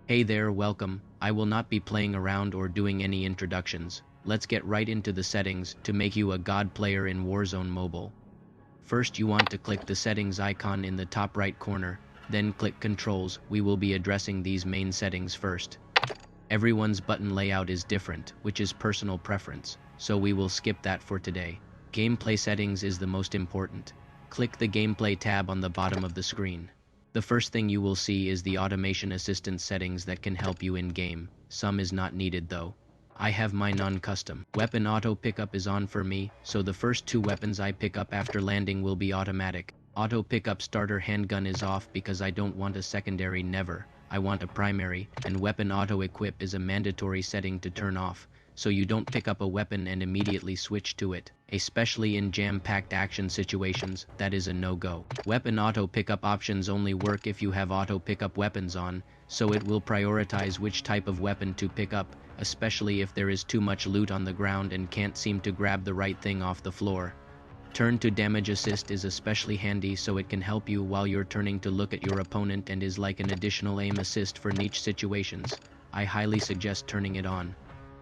Hey there, welcome. I will not be playing around or doing any introductions. Let's get right into the settings to make you a god player in Warzone Mobile. First, you want to click the settings icon in the top right corner, then click controls. We will be addressing these main settings first. Everyone's button layout is different, which is personal preference, so we will skip that for today. Gameplay settings is the most important. Click the gameplay tab on the bottom of the screen. The first thing you will see is the automation assistance settings that can help you in-game. Some is not needed though. I have my non-custom. Weapon auto pickup is on for me, so the first two weapons I pick up after landing will be automatic. Auto pickup starter handgun is off because I don't want a secondary never. I want a primary, and weapon auto equip is a mandatory setting to turn off, so you don't pick up a weapon and immediately switch to it. Especially in jam-packed action situations, that is a no-go. Weapon auto pickup options only work if you have auto pickup weapons on, so it will prioritize which type of weapon to pick up, especially if there is too much loot on the ground and can't seem to grab the right thing off the floor. Turn to damage assist is especially handy so it can help you while you're turning to look at your opponent and is like an additional aim assist for niche situations. I highly suggest turning it on.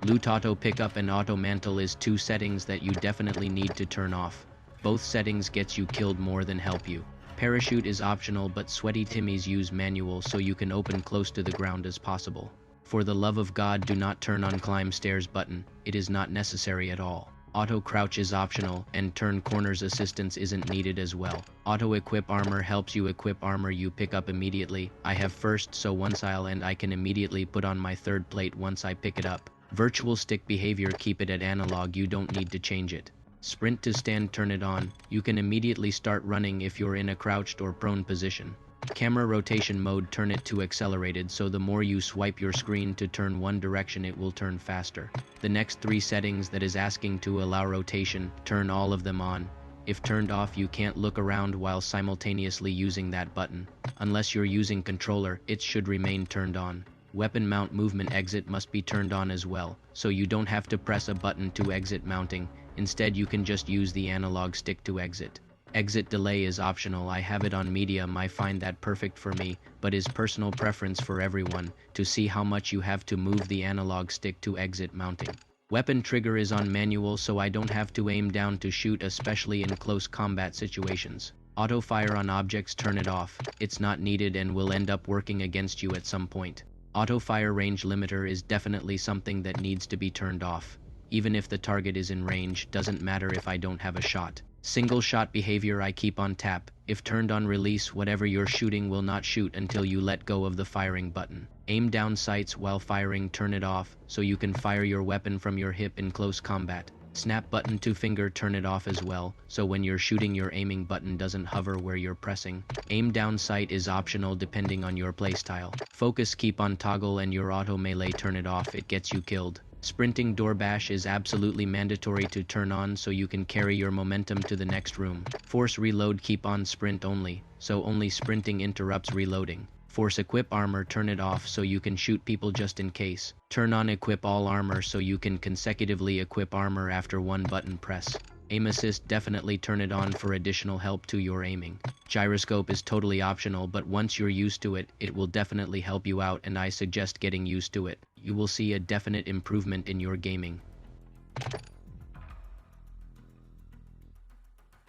Loot auto pickup and auto mantle is two settings that you definitely need to turn off. Both settings gets you killed more than help you. Parachute is optional, but sweaty Timmies use manual so you can open close to the ground as possible. For the love of God, do not turn on climb stairs button. It is not necessary at all. Auto crouch is optional, and turn corners assistance isn't needed as well. Auto equip armor helps you equip armor you pick up immediately. I have first, so once I'll end I can immediately put on my third plate once I pick it up. Virtual stick behavior, keep it at analog, you don't need to change it. Sprint to stand, turn it on. You can immediately start running if you're in a crouched or prone position. Camera rotation mode, turn it to accelerated, so the more you swipe your screen to turn one direction it will turn faster. The next three settings that is asking to allow rotation, turn all of them on. If turned off you can't look around while simultaneously using that button. Unless you're using controller, it should remain turned on. Weapon mount movement exit must be turned on as well, so you don't have to press a button to exit mounting. Instead you can just use the analog stick to exit. Exit delay is optional. I have it on medium. I find that perfect for me, but is personal preference for everyone to see how much you have to move the analog stick to exit mounting. Weapon trigger is on manual, so I don't have to aim down to shoot, especially in close combat situations. Auto fire on objects, turn it off. It's not needed and will end up working against you at some point. Auto fire range limiter is definitely something that needs to be turned off. Even if the target is in range, doesn't matter if I don't have a shot. Single shot behavior I keep on tap. If turned on release, whatever you're shooting will not shoot until you let go of the firing button. Aim down sights while firing, turn it off, so you can fire your weapon from your hip in close combat. Snap button to finger, turn it off as well, so when you're shooting your aiming button doesn't hover where you're pressing. Aim down sight is optional depending on your playstyle. Focus keep on toggle and your auto melee, turn it off, it gets you killed. Sprinting door bash is absolutely mandatory to turn on so you can carry your momentum to the next room. Force reload keep on sprint only, so only sprinting interrupts reloading. Force equip armor, turn it off so you can shoot people just in case. Turn on equip all armor so you can consecutively equip armor after one button press. Aim assist, definitely turn it on for additional help to your aiming. Gyroscope is totally optional, but once you're used to it, it will definitely help you out and I suggest getting used to it. You will see a definite improvement in your gaming.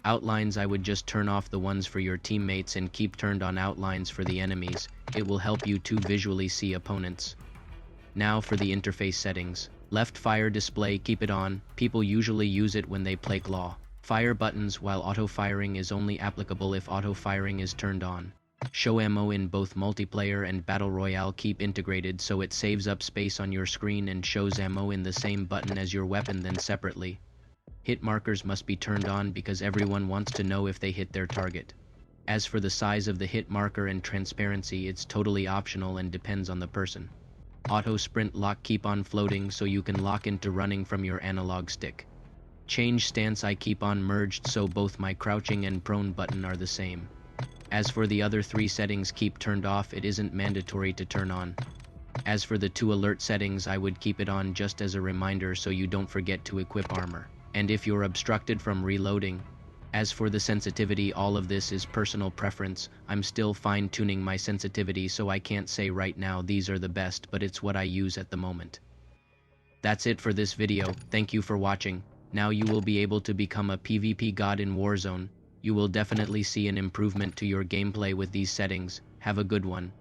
Outlines, I would just turn off the ones for your teammates and keep turned on outlines for the enemies. It will help you to visually see opponents. Now for the interface settings. Left fire display, keep it on. People usually use it when they play claw. Fire buttons, while auto firing is only applicable if auto firing is turned on. Show ammo in both multiplayer and battle royale, keep integrated so it saves up space on your screen and shows ammo in the same button as your weapon, then separately. Hit markers must be turned on because everyone wants to know if they hit their target. As for the size of the hit marker and transparency, it's totally optional and depends on the person. Auto sprint lock, keep on floating so you can lock into running from your analog stick. Change stance, I keep on merged so both my crouching and prone button are the same. As for the other three settings, keep turned off, it isn't mandatory to turn on. As for the two alert settings, I would keep it on just as a reminder so you don't forget to equip armor. And if you're obstructed from reloading, As for the sensitivity, all of this is personal preference. I'm still fine-tuning my sensitivity, so I can't say right now these are the best, but it's what I use at the moment. That's it for this video. Thank you for watching. Now you will be able to become a PvP god in Warzone. You will definitely see an improvement to your gameplay with these settings. Have a good one.